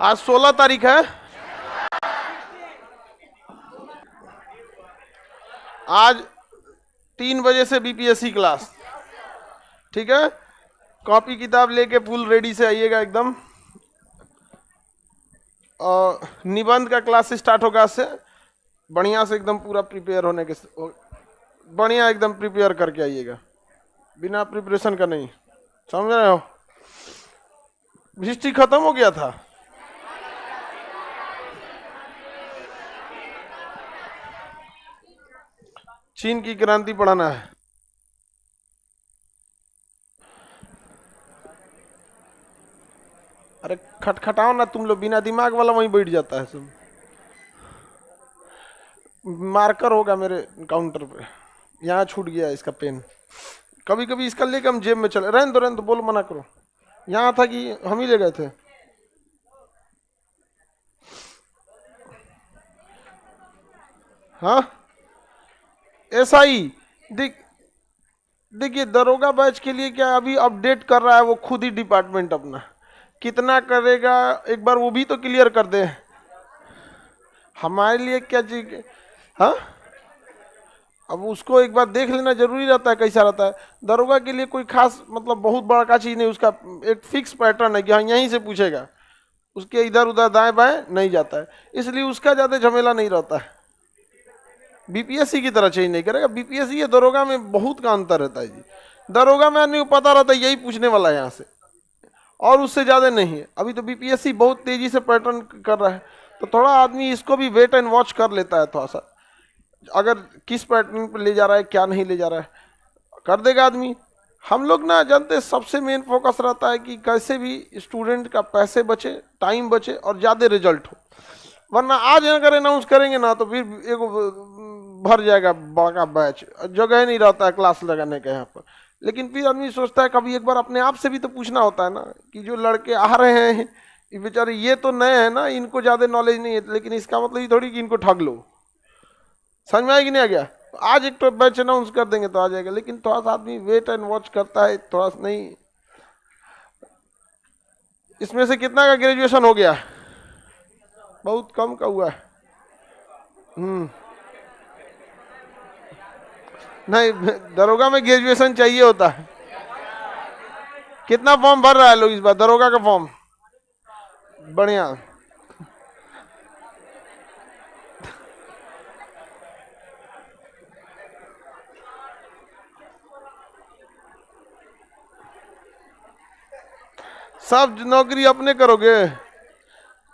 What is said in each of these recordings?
आज 16 तारीख है। आज 3 बजे से बीपीएससी क्लास, ठीक है। कॉपी किताब लेके फुल रेडी से आइएगा एकदम। और निबंध का क्लास स्टार्ट होगा आज से, बढ़िया से एकदम पूरा प्रिपेयर होने के, बढ़िया एकदम प्रिपेयर करके आइएगा, बिना प्रिपरेशन का नहीं, समझ रहे हो। हिस्ट्री खत्म हो गया था। चीन की क्रांति पढ़ाना है। अरे खटखटाओ ना तुम लोग, बिना दिमाग वाला वहीं बैठ जाता है सब। मार्कर होगा मेरे काउंटर पे, यहाँ छूट गया इसका पेन। कभी कभी इसका लेकर हम जेब में चले, रहने दो बोलो, मना करो। यहाँ था कि हम ही ले गए थे। हाँ एसआई देखिए दरोगा बैच के लिए क्या अभी अपडेट कर रहा है वो खुद ही डिपार्टमेंट अपना, कितना करेगा एक बार वो भी तो क्लियर कर दे हमारे लिए क्या चीज। हाँ अब उसको एक बार देख लेना जरूरी रहता है, कैसा रहता है दरोगा के लिए। कोई खास मतलब बहुत बड़ा का चीज नहीं, उसका एक फिक्स पैटर्न है कि हाँ यहीं से पूछेगा, उसके इधर उधर दाएं बाएं नहीं जाता है, इसलिए उसका ज्यादा झमेला नहीं रहता है। बीपीएससी की तरह चेंज नहीं करेगा। बीपीएससी या दरोगा में बहुत का अंतर रहता है जी। दरोगा में आदमी को पता रहता है यही पूछने वाला है यहाँ से, और उससे ज्यादा नहीं है। अभी तो बीपीएससी बहुत तेजी से पैटर्न कर रहा है, तो थोड़ा आदमी इसको भी वेट एंड वॉच कर लेता है थोड़ा सा, अगर किस पैटर्न पर ले जा रहा है क्या नहीं ले जा रहा है, कर देगा आदमी। हम लोग ना जानते, सबसे मेन फोकस रहता है कि कैसे भी स्टूडेंट का पैसे बचे, टाइम बचे और ज़्यादा रिजल्ट हो। वरना आज अगर अनाउंस करेंगे ना तो फिर एक भर जाएगा बड़ा बैच, जगह नहीं रहता है क्लास लगाने का यहाँ पर। लेकिन फिर आदमी सोचता है कभी एक बार अपने आप से भी तो पूछना होता है ना कि जो लड़के आ रहे हैं ये बेचारे ये तो नए हैं ना, इनको ज़्यादा नॉलेज नहीं है, लेकिन इसका मतलब ये थोड़ी कि इनको ठग लो। समझ में आएगी नहीं आ गया, आज एक तो बैच अनाउंस कर देंगे तो आ जाएगा, लेकिन थोड़ा सा आदमी वेट एंड वॉच करता है थोड़ा सा। नहीं, इसमें से कितना का ग्रेजुएशन हो गया? बहुत कम का हुआ है। नहीं, दरोगा में ग्रेजुएशन चाहिए होता है। कितना फॉर्म भर रहा है लोग इस बार दरोगा का फॉर्म? बढ़िया। सब नौकरी अपने करोगे?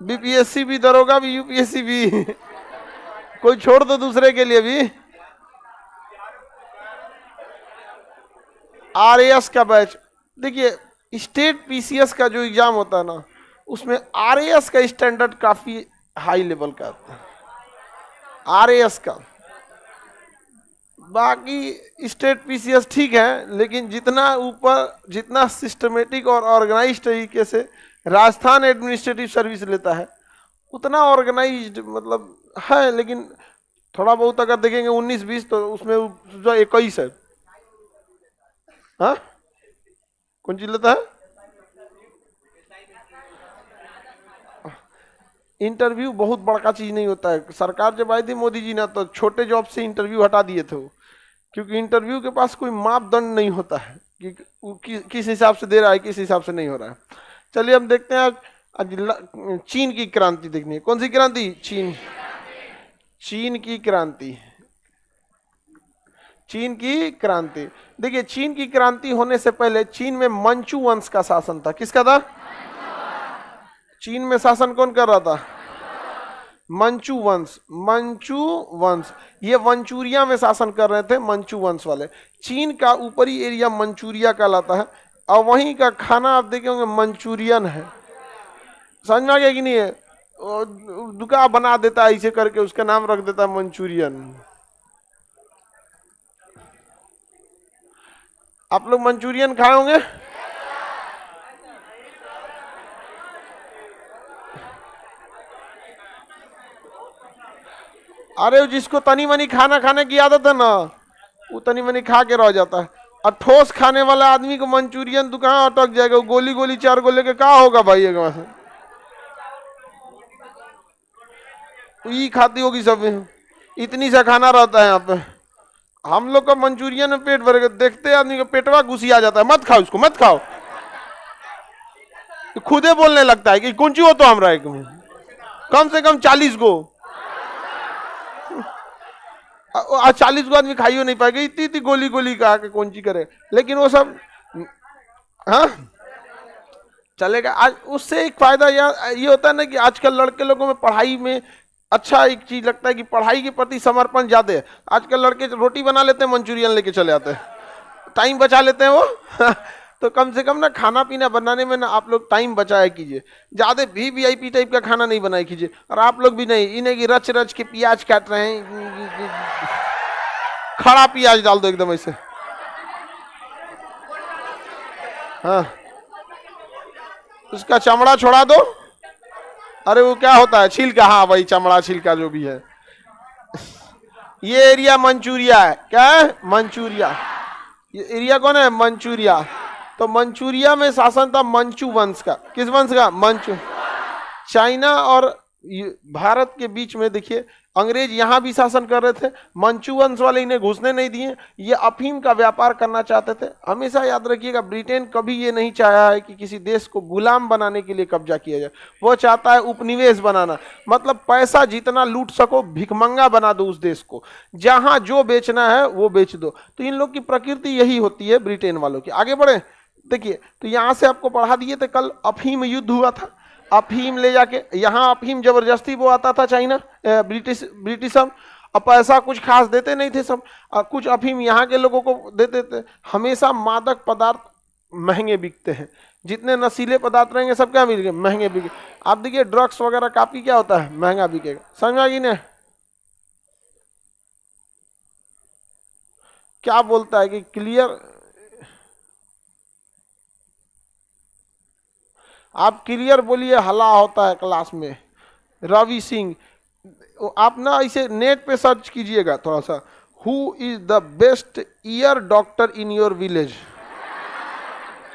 बीपीएससी भी, दरोगा भी, यूपीएससी भी कोई छोड़ दो दूसरे के लिए भी। आरएएस का बैच देखिए, स्टेट पीसीएस का जो एग्जाम होता है ना, उसमें आरएएस का स्टैंडर्ड काफी हाई लेवल का आता है, आरएएस का। बाकी स्टेट पीसीएस ठीक है, लेकिन जितना ऊपर, जितना सिस्टमेटिक और ऑर्गेनाइज तरीके से राजस्थान एडमिनिस्ट्रेटिव सर्विस लेता है, उतना ऑर्गेनाइज्ड मतलब है। लेकिन थोड़ा बहुत अगर देखेंगे 19-20 तो उसमें 21 है। हाँ कौन चीज लेता है? इंटरव्यू बहुत बड़ा चीज नहीं होता है। सरकार जब आई थी मोदी जी ने तो छोटे जॉब से इंटरव्यू हटा दिए थे वो, क्योंकि इंटरव्यू के पास कोई मापदंड नहीं होता है कि किस हिसाब से दे रहा है, किस हिसाब से नहीं हो रहा है। चलिए हम देखते हैं आज चीन की क्रांति देखनी है। कौन सी क्रांति? चीन की क्रांति। चीन की क्रांति देखिए, चीन की क्रांति होने से पहले चीन में मंचू वंश का शासन था। किसका था? चीन में शासन कौन कर रहा था? मंचू वंश। मंचू वंश ये मंचूरिया में शासन कर रहे थे, मंचू वंश वाले। चीन का ऊपरी एरिया मंचूरिया कहलाता है, और वहीं का खाना आप देखे होंगे मंचूरियन है। समझ में आ गया कि नहीं है? दुकान बना देता है ऐसे करके, उसका नाम रख देता है मंचूरियन। आप लोग मंचूरियन खाए होंगे? अरे जिसको तनी मनी खाना खाने की आदत है ना, वो तनी मनी खा के रह जाता है। और ठोस खाने वाला आदमी को मंचूरियन दुकान अटक जाएगा, वो गोली गोली 4 गोले के क्या होगा भाई एक से। ई खाती होगी सब, इतनी सा खाना रहता है यहाँ पे। हम लोग का मंचूरियन में पेट भर के देखते आदमी का पेटवा घुसी आ जाता है, मत खाओ इसको मत खाओ, खुदे बोलने लगता है कि कौन ची हो तो हमरा एक में कम से कम 40 गो, आज 40 गो आदमी खाइयो नहीं पाएगा, इतनी इतनी गोली गोली का के कौन ची करे, लेकिन वो सब हाँ चलेगा। आज उससे एक फायदा ये होता है ना कि आजकल लड़के लोगों में पढ़ाई में अच्छा एक चीज लगता है कि पढ़ाई के प्रति समर्पण ज्यादा है। आजकल लड़के रोटी बना लेते हैं, मंचूरियन लेके चले आते हैं, टाइम बचा लेते हैं वो तो कम से कम ना खाना पीना बनाने में ना आप लोग टाइम बचाया कीजिए, ज्यादा भी वीआईपी टाइप का खाना नहीं बनाया कीजिए। और आप लोग भी नहीं, इन्हें की रच रच के प्याज काट रहे हैं, खड़ा प्याज डाल दो एकदम ऐसे, हाँ उसका चमड़ा छोड़ा दो, अरे वो क्या होता है छिलका, हाँ भाई चमड़ा छिलका जो भी है। ये एरिया मंचूरिया है, क्या है मंचूरिया, ये एरिया कौन है मंचूरिया। तो मंचूरिया में शासन था मंचू वंश का, किस वंश का मंचू। चाइना और भारत के बीच में देखिए अंग्रेज यहां भी शासन कर रहे थे, मंचू वंश वाले इन्हें घुसने नहीं दिए, ये अफीम का व्यापार करना चाहते थे। हमेशा याद रखिएगा ब्रिटेन कभी ये नहीं चाहा है कि किसी देश को गुलाम बनाने के लिए कब्जा किया जाए, वो चाहता है उपनिवेश बनाना, मतलब पैसा जितना लूट सको भिखमंगा बना दो उस देश को, जहां जो बेचना है वो बेच दो। तो इन लोग की प्रकृति यही होती है ब्रिटेन वालों की। आगे बढ़े देखिए, तो यहां से आपको पढ़ा दिए थे कल अफीम युद्ध हुआ था, अफीम ले जाके यहाँ अफीम जबरदस्ती वो आता था चाइना ब्रिटिश सब, अब पैसा कुछ खास देते नहीं थे सब, कुछ अफीम यहाँ के लोगों को देते थे। हमेशा मादक पदार्थ महंगे बिकते हैं, जितने नशीले पदार्थ रहेंगे सब क्या मिलेंगे महंगे बिके। आप देखिए ड्रग्स वगैरह काफी क्या होता है महंगा बिकेगा, समझ में आ गई ना। क्या बोलता है कि क्लियर, आप क्लियर बोलिए, हल्ला होता है क्लास में। रवि सिंह, आप ना इसे नेट पे सर्च कीजिएगा थोड़ा सा, who is the best year doctor in your village,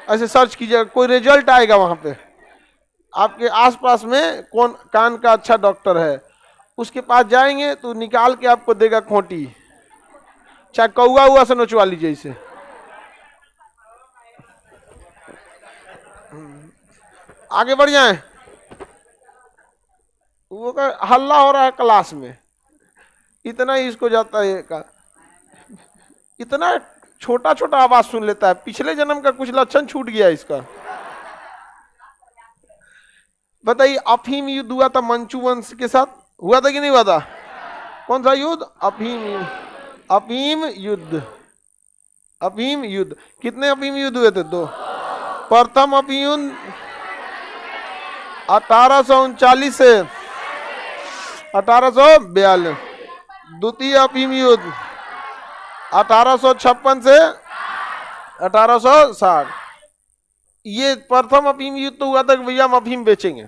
ऐसे सर्च कीजिएगा, कोई रिजल्ट आएगा वहां पे। आपके आसपास में कौन कान का अच्छा डॉक्टर है, उसके पास जाएंगे तो निकाल के आपको देगा खोटी, चाहे कौआ हुआ से नोचवा लीजिए इसे। आगे बढ़ जाए, वो का हल्ला हो रहा है क्लास में, इतना ही इसको जाता है का, इतना छोटा छोटा आवाज सुन लेता है, पिछले जन्म का कुछ लक्षण छूट गया इसका। बताइए अफीम युद्ध हुआ था मंचू वंश के साथ, हुआ था कि नहीं हुआ था, कौन सा युद्ध, अफीम युद्ध। अफीम युद्ध, अफीम युद्ध, कितने अफीम युद्ध हुए थे, 2। प्रथम अफीम युद्ध 1839 से 1842, द्वितीय अफीम युद्ध 1856 से 1860। ये प्रथम अफीम युद्ध तो हुआ था कि भैया हम अफीम बेचेंगे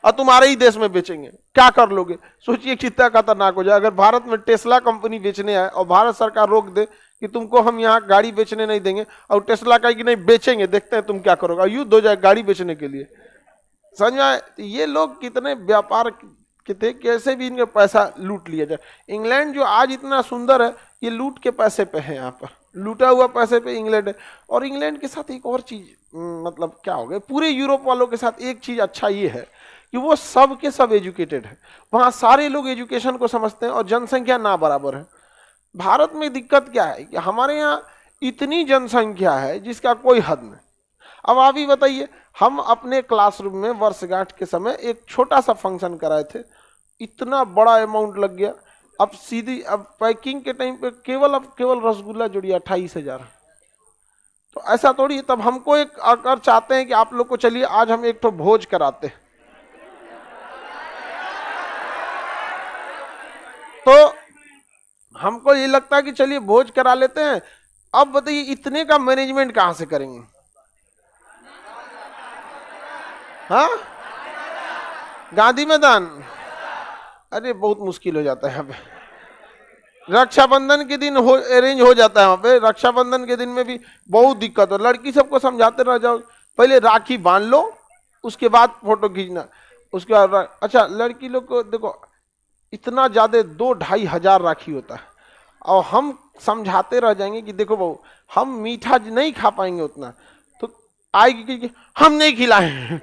और तुम्हारे ही देश में बेचेंगे, क्या कर लोगे, सोचिए कितना खतरनाक हो जाए। अगर भारत में टेस्ला कंपनी बेचने आए और भारत सरकार रोक दे कि तुमको हम यहाँ गाड़ी बेचने नहीं देंगे, और टेस्ला का कि नहीं बेचेंगे, देखते हैं तुम क्या करोगे, युद्ध हो जाए गाड़ी बेचने के लिए। समझ में आए, ये लोग कितने व्यापार के थे, कैसे भी इनका पैसा लूट लिया जाए। इंग्लैंड जो आज इतना सुंदर है, ये लूट के पैसे पे है, यहाँ पर लूटा हुआ पैसे पे इंग्लैंड है। और इंग्लैंड के साथ एक और चीज मतलब क्या हो गया, पूरे यूरोप वालों के साथ एक चीज अच्छा ये है कि वो सब के सब एजुकेटेड है, वहाँ सारे लोग एजुकेशन को समझते हैं और जनसंख्या ना बराबर है। भारत में दिक्कत क्या है कि हमारे यहाँ इतनी जनसंख्या है जिसका कोई हद नहीं। अब आप ही बताइए, हम अपने क्लासरूम में वर्षगांठ के समय एक छोटा सा फंक्शन कराए थे, इतना बड़ा अमाउंट लग गया। अब सीधी अब पैकिंग के टाइम पे केवल रसगुल्ला जोड़िए 28,000। तो ऐसा थोड़ी, तब हमको एक अगर चाहते हैं कि आप लोग को चलिए आज हम एक तो भोज कराते हैं, तो हमको ये लगता है कि चलिए भोज करा लेते हैं। अब बताइए इतने का मैनेजमेंट कहां से करेंगे, हाँ गांधी मैदान, अरे बहुत मुश्किल हो जाता है यहाँ पे। रक्षाबंधन के दिन अरेंज हो जाता है वहाँ पे, रक्षाबंधन के दिन में भी बहुत दिक्कत हो, लड़की सबको समझाते रह जाओ, पहले राखी बांध लो उसके बाद फोटो खींचना, उसके बाद अच्छा लड़की लोग को देखो इतना ज्यादा 2-2.5 हजार राखी होता है, और हम समझाते रह जाएंगे कि देखो बहू हम मीठा नहीं खा पाएंगे उतना, तो आएगी कि हम नहीं खिलाए।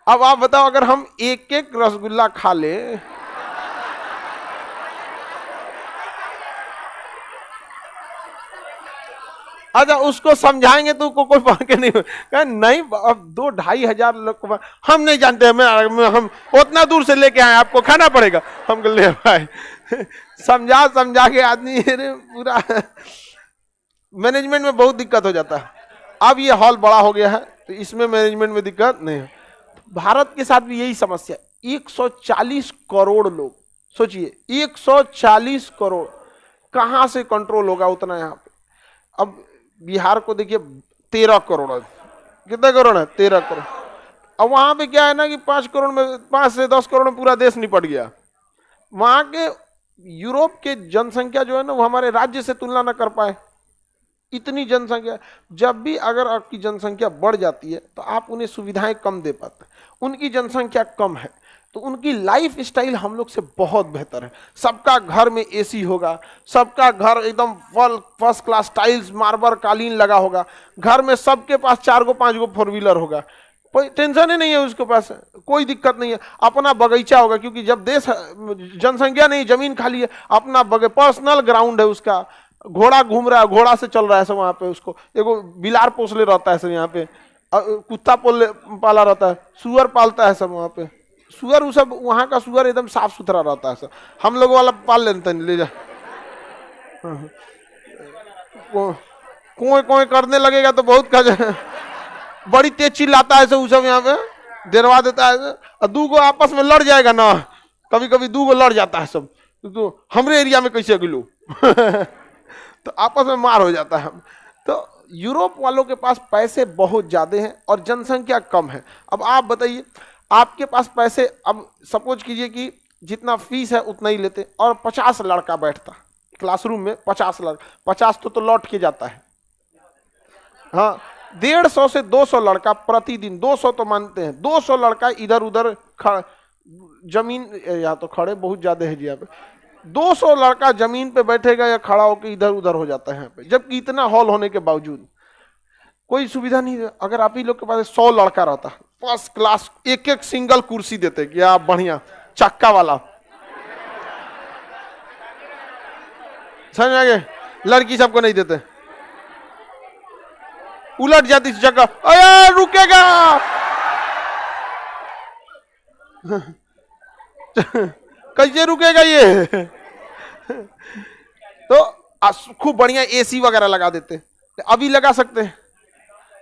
अब आप बताओ अगर हम एक एक रसगुल्ला खा ले, अच्छा उसको समझाएंगे तो कोई पढ़ के नहीं नहीं, अब 2-2.5 हजार लोग को हम नहीं जानते, हम उतना दूर से लेके आए, आपको खाना पड़ेगा। हम ले भाई समझा समझा के आदमी पूरा मैनेजमेंट में बहुत दिक्कत हो जाता है। अब ये हॉल बड़ा हो गया है तो इसमें मैनेजमेंट में दिक्कत नहीं है। भारत के साथ भी यही समस्या, 140 करोड़ लोग, सोचिए 140 करोड़, कहां से कंट्रोल होगा उतना यहाँ पे। अब बिहार को देखिए 13 करोड़ है, कितने करोड़ है? 13 करोड़। अब वहां पे क्या है ना कि 5 करोड़ में, 5 से 10 करोड़ में पूरा देश निपट गया। वहां के यूरोप के जनसंख्या जो है ना वो हमारे राज्य से तुलना ना कर पाए, इतनी जनसंख्या। जब भी अगर आपकी जनसंख्या बढ़ जाती है तो आप उन्हें सुविधाएं कम दे पाते हैं, उनकी जनसंख्या कम है तो उनकी लाइफ स्टाइल हम लोग से बहुत बेहतर है। सबका घर में एसी होगा, सबका घर एकदम फर्स्ट क्लास टाइल्स मार्बल कालीन लगा होगा, घर में सबके पास 4-5 4 व्हीलर होगा, कोई टेंशन ही नहीं है उसके पास, कोई दिक्कत नहीं है। अपना बगीचा होगा, क्योंकि जब देश जनसंख्या नहीं जमीन खाली है, अपना पर्सनल ग्राउंड है उसका, घोड़ा घूम रहा है, घोड़ा से चल रहा है सब वहां पे, उसको एगो बिलार पोसले रहता है सब यहाँ पे, कुत्ता पाला रहता है, सुअर पालता है सब वहां पे, सुअर वो सब वहां का सुअर एकदम साफ सुथरा रहता है सब, हम लोग वाला पाल लेते हैं, ले जा कोई कोई करने लगेगा तो बहुत बड़ी तेज चिल्लाता है सब यहाँ पे, डरवा देता है, और 2 गो आपस में लड़ जाएगा ना, कभी कभी 2 गो लड़ जाता है सब, तो हमरे एरिया में कैसे गिलो तो आपस में मार हो जाता है। तो यूरोप वालों के पास पैसे बहुत ज्यादा हैं और जनसंख्या कम है। अब आप बताइए, आपके पास पैसे, अब सपोज कीजिए कि जितना फीस है उतना ही लेते, और 50 लड़का बैठता क्लासरूम में, 50 लड़का, 50 तो लौट के जाता है, हाँ 150 से 200 लड़का प्रतिदिन, 200 तो मानते हैं, 200 लड़का इधर उधर जमीन, या तो खड़े बहुत ज्यादा है जी यहाँ पे, 200 लड़का जमीन पे बैठेगा या खड़ा होकर इधर उधर हो जाता है यहाँ पे, जबकि इतना हॉल होने के बावजूद कोई सुविधा नहीं है। अगर आप ही लोग के पास 100 लड़का रहता, फर्स्ट क्लास, एक एक सिंगल कुर्सी देते, क्या बढ़िया चक्का वाला, समझ आ गए? लड़की सबको नहीं देते, उलट जाती चक्का, अरे रुकेगा कैसे रुकेगा ये तो खूब बढ़िया एसी वगैरह लगा देते, अभी लगा सकते हैं,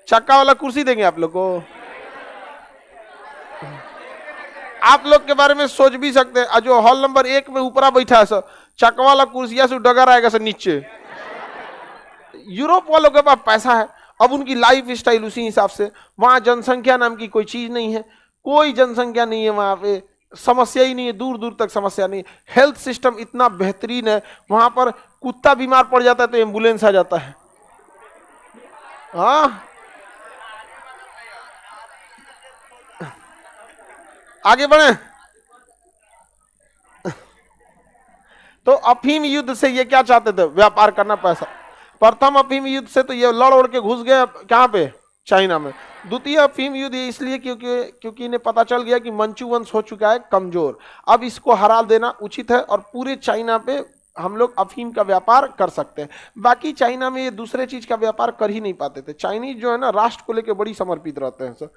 चक्का वाला कुर्सी देंगे आप लोग को, आप लोग के बारे में सोच भी सकते हैं। जो हॉल नंबर 1 में ऊपरा बैठा है सर, चक्का वाला कुर्सिया से डगर आएगा सर नीचे। यूरोप वालों के पास पैसा है, अब उनकी लाइफ स्टाइल उसी हिसाब से, वहां जनसंख्या नाम की कोई चीज नहीं है, कोई जनसंख्या नहीं है वहां पे, समस्या ही नहीं है, दूर दूर तक समस्या नहीं। हेल्थ सिस्टम इतना बेहतरीन है, वहां पर कुत्ता बीमार पड़ जाता है तो एम्बुलेंस आ जाता है। हाँ आगे बढ़े तो अफीम युद्ध से ये क्या चाहते थे? व्यापार करना, पैसा। प्रथम अफीम युद्ध से तो ये लड़ उड़ के घुस गए कहां पे? चाइना में। द्वितीय अफीम युद्ध इसलिए क्योंकि इन्हें पता चल गया कि मंचू वंश हो चुका है कमजोर, अब इसको हरा देना उचित है और पूरे चाइना पे हम लोग अफीम का व्यापार कर सकते हैं। बाकी चाइना में ये दूसरे चीज का व्यापार कर ही नहीं पाते थे। चाइनीज जो है ना राष्ट्र को लेकर बड़ी समर्पित रहते हैं सर,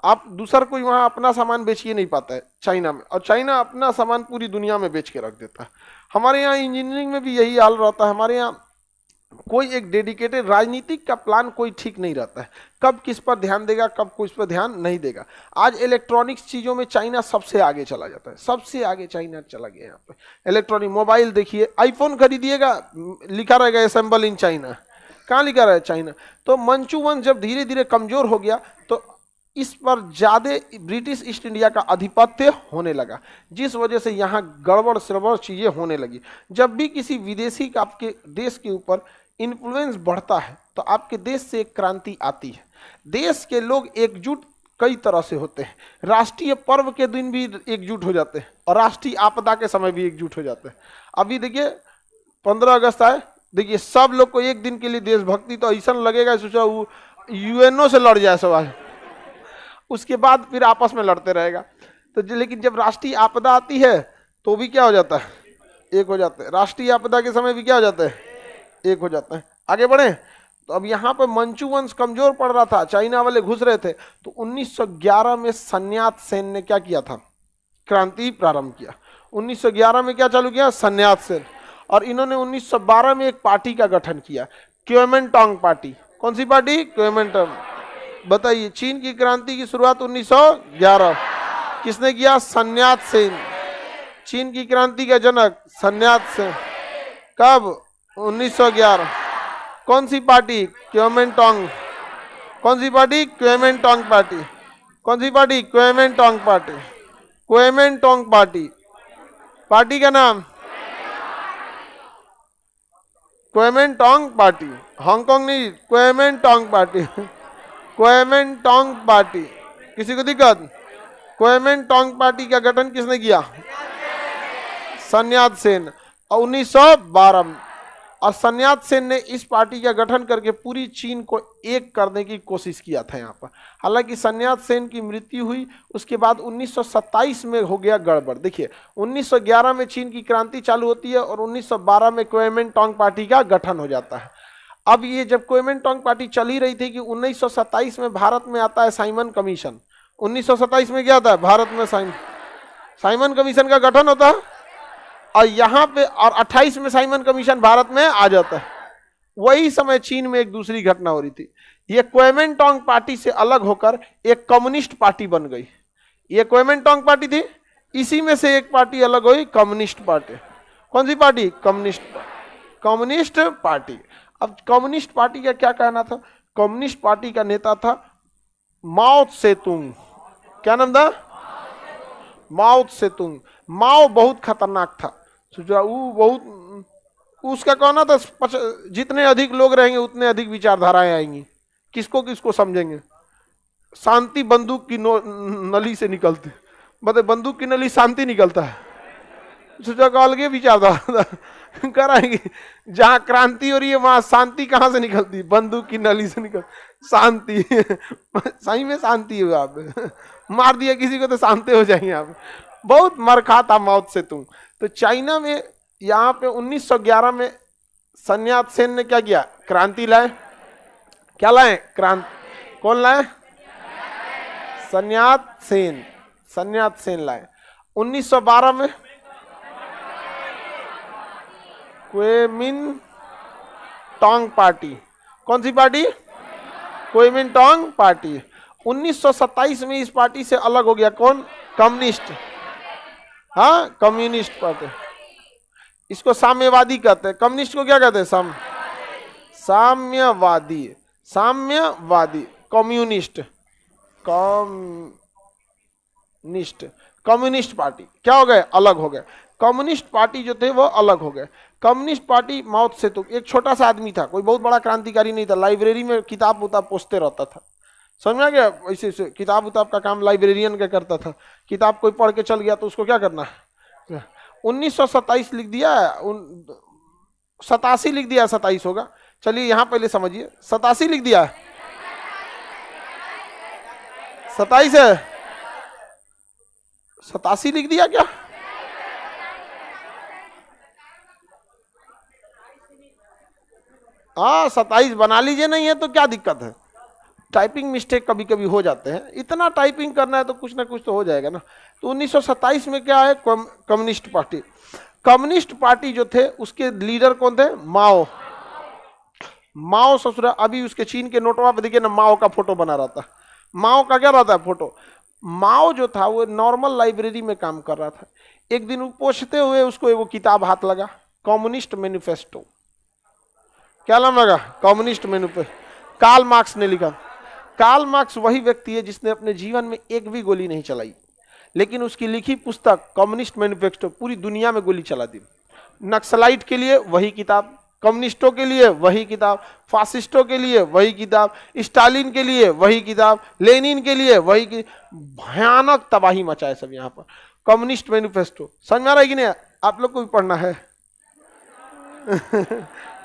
आप दूसर कोई वहां अपना सामान बेच ही नहीं पाता है चाइना में, और चाइना अपना सामान पूरी दुनिया में बेच के रख देता है। हमारे यहाँ इंजीनियरिंग में भी यही हाल रहता है, हमारे यहाँ कोई एक डेडिकेटेड राजनीतिक का प्लान कोई ठीक नहीं रहता है, कब किस पर ध्यान देगा कब किस पर ध्यान नहीं देगा। आज इलेक्ट्रॉनिक्स चीजों में चाइना सबसे आगे चला जाता है, सबसे आगे चाइना चला गया यहाँ पे। इलेक्ट्रॉनिक मोबाइल देखिए, आईफोन खरीदिएगा लिखा रहेगा असेंबल इन चाइना, कहाँ लिखा रहा है? चाइना। तो मंचू वंश जब धीरे धीरे कमजोर हो गया तो इस पर ज्यादा ब्रिटिश ईस्ट इंडिया का आधिपत्य होने लगा, जिस वजह से यहाँ गड़बड़ सड़बड़ चीजें होने लगी। जब भी किसी विदेशी का आपके देश के ऊपर इन्फ्लुएंस बढ़ता है तो आपके देश से एक क्रांति आती है, देश के लोग एकजुट कई तरह से होते हैं। राष्ट्रीय पर्व के दिन भी एकजुट हो जाते हैं और राष्ट्रीय आपदा के समय भी एकजुट हो जाते हैं। अभी देखिए 15 अगस्त आए, देखिए सब लोग को एक दिन के लिए देशभक्ति तो ऐसा लगेगा, सोचा वो यूएनओ से लड़ जाए सवाल, उसके बाद फिर आपस में लड़ते रहेगा। तो लेकिन जब राष्ट्रीय आपदा आती है तो भी क्या हो जाता है, एक हो जाते हैं। राष्ट्रीय आपदा के समय भी क्या हो जाता है, एक हो जाता है। आगे बढ़े तो अब यहाँ पे मंचू वंश कमजोर पड़ रहा था, चाइना वाले घुस रहे थे, तो 1911 में सन्यात सेन ने क्या किया था, क्रांति प्रारंभ किया। 1911 में क्या चालू किया, सन्यात सेन। और इन्होंने 1912 में एक पार्टी का गठन किया, क्योमेंटांग पार्टी। कौन सी पार्टी, क्योमेंटांग। बताइए चीन की क्रांति की शुरुआत 1911 किसने किया, सन्यात सेन। चीन की क्रांति का जनक सन्यात सेन। कब, 1911। कौन सी पार्टी, क्योमेंटांग। कौन सी पार्टी, क्योमेंटांग पार्टी। कौन सी party, Kuomintang party. Kuomintang party, party का नाम क्योमेंटांग पार्टी, हांगकांग नहीं, क्योमेंटांग पार्टी। क्योमेंटांग पार्टी, किसी को दिक्कत। क्योमेंटांग पार्टी का गठन किसने किया, सन्यात सेन, 1912 में। और सन्यात सेन ने इस पार्टी का गठन करके पूरी चीन को एक करने की कोशिश किया था यहाँ पर। हालांकि सन्यात सेन की मृत्यु हुई, उसके बाद 1927 में हो गया गड़बड़। देखिए 1911 में चीन की क्रांति चालू होती है और 1912 में क्योमेंटांग पार्टी का गठन हो जाता है। अब ये जब क्योमेंटांग पार्टी चल ही रही थी कि 1927 में भारत में आता है साइमन कमीशन। 1927 में क्या आता है, भारत में साइमन कमीशन का गठन होता है। और यहाँ पे और 28 में साइमन कमीशन भारत में आ जाता है। वही समय चीन में एक दूसरी घटना हो रही थी। ये क्योमेंटांग पार्टी से अलग होकर एक कम्युनिस्ट पार्टी बन गई। ये क्योमेंटांग पार्टी थी, इसी में से एक पार्टी अलग हुई, कम्युनिस्ट पार्टी। कौन सी पार्टी, कम्युनिस्ट पार्टी। अब कम्युनिस्ट पार्टी का क्या कहना था, कम्युनिस्ट पार्टी का नेता था माओ त्से-तुंग। क्या नाम था, माओ त्से-तुंग। माओ बहुत खतरनाक था, वो बहुत, उसका कहना था जितने अधिक लोग रहेंगे उतने अधिक विचारधाराएं आएंगी, किसको किसको समझेंगे। शांति बंदूक की नली से निकलती, मतलब बंदूक की नली शांति निकलता है, सोचा का अलग विचारधारा कराएंगे। जहां क्रांति हो रही है वहां शांति कहां से निकलती, बंदूक की नली से निकल, शांति। सही में शांति हो, आप मार दिया किसी को तो शांति हो जाएंगे आप। बहुत मरखा था माओ त्से-तुंग। तो चाइना में यहाँ पे 1911 में सन्यात सेन ने क्या किया, क्रांति लाए। क्या लाए, क्रांति। कौन लाए, सन्यात सेन। सन्यात सेन लाए। 1912 में क्योमिंटांग पार्टी। कौन सी पार्टी, क्योमिंटांग पार्टी। 1927 में इस पार्टी से अलग हो गया कौन, कम्युनिस्ट। हाँ, कम्युनिस्ट पार्टी। इसको साम्यवादी कहते हैं। कम्युनिस्ट को क्या कहते हैं, साम्यवादी। साम्यवादी, कम्युनिस्ट, कम्युनिस्ट पार्टी क्या हो गए, अलग हो गए। कम्युनिस्ट पार्टी जो थे वो अलग हो गए। कम्युनिस्ट पार्टी माओ त्से-तुंग एक छोटा सा आदमी था, कोई बहुत बड़ा क्रांतिकारी नहीं था, लाइब्रेरी में किताब उताब पोसते रहता था। समझ में आ गया, ऐसे किताब उताब का काम लाइब्रेरियन का करता था। किताब कोई पढ़ के चल गया तो उसको क्या करना है। 1927 लिख दिया, 87 लिख दिया, 27 होगा। चलिए यहाँ पहले समझिए, 87 लिख दिया, 27 है, 87 लिख दिया क्या, हाँ 27 बना लीजिए, नहीं है तो क्या दिक्कत है। टाइपिंग मिस्टेक कभी कभी हो जाते हैं, इतना टाइपिंग करना है तो कुछ ना कुछ तो हो जाएगा ना। तो 1927 में क्या है, कम्युनिस्ट पार्टी। कम्युनिस्ट पार्टी जो थे उसके लीडर कौन थे, माओ। माओ ससुरा, अभी उसके चीन के नोटवा पे देखिए ना माओ का फोटो बना रहता है। माओ का क्या रहता है, फोटो। माओ जो था वो नॉर्मल लाइब्रेरी में काम कर रहा था। एक दिन पूछते हुए उसको वो किताब हाथ लगा, कम्युनिस्ट मैनिफेस्टो। क्या नाम लगा, कम्युनिस्ट मैनिफेस्टो। कार्ल मार्क्स ने लिखा। कार्ल मार्क्स वही व्यक्ति है जिसने अपने जीवन में एक भी गोली नहीं चलाई, लेकिन उसकी लिखी पुस्तक कम्युनिस्ट मैनिफेस्टो पूरी दुनिया में गोली चला दी। नक्सलाइट के लिए वही किताब, कम्युनिस्टों के लिए वही किताब, फासिस्टों के लिए वही किताब, स्टालिन के लिए वही किताब, लेनिन के लिए वही की भयानक तबाही मचाए सब यहाँ पर। कम्युनिस्ट मैनिफेस्टो समझ में आ रहा है कि नहीं? आप लोग को भी पढ़ना है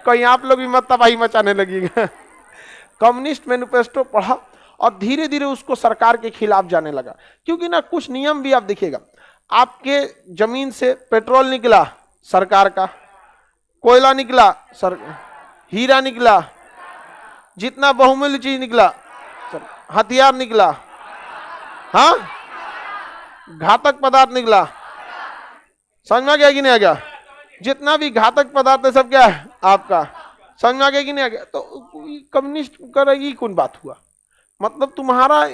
कहीं आप लोग भी मत तबाही मचाने लगेगा। कम्युनिस्ट मैनिफेस्टो पढ़ा और धीरे धीरे उसको सरकार के खिलाफ जाने लगा, क्योंकि ना कुछ नियम भी आप देखिएगा, आपके जमीन से पेट्रोल निकला सरकार का, कोयला निकला सर, हीरा निकला, जितना बहुमूल्य चीज निकला, हथियार निकला, हाँ घातक पदार्थ निकला, समझ में आ गया कि नहीं आ गया? जितना भी घातक पदार्थ है सब क्या है आपका, समझ में आ गया कि नहीं आ गया? तो कम्युनिस्ट करेगी कौन बात हुआ, मतलब तुम्हारा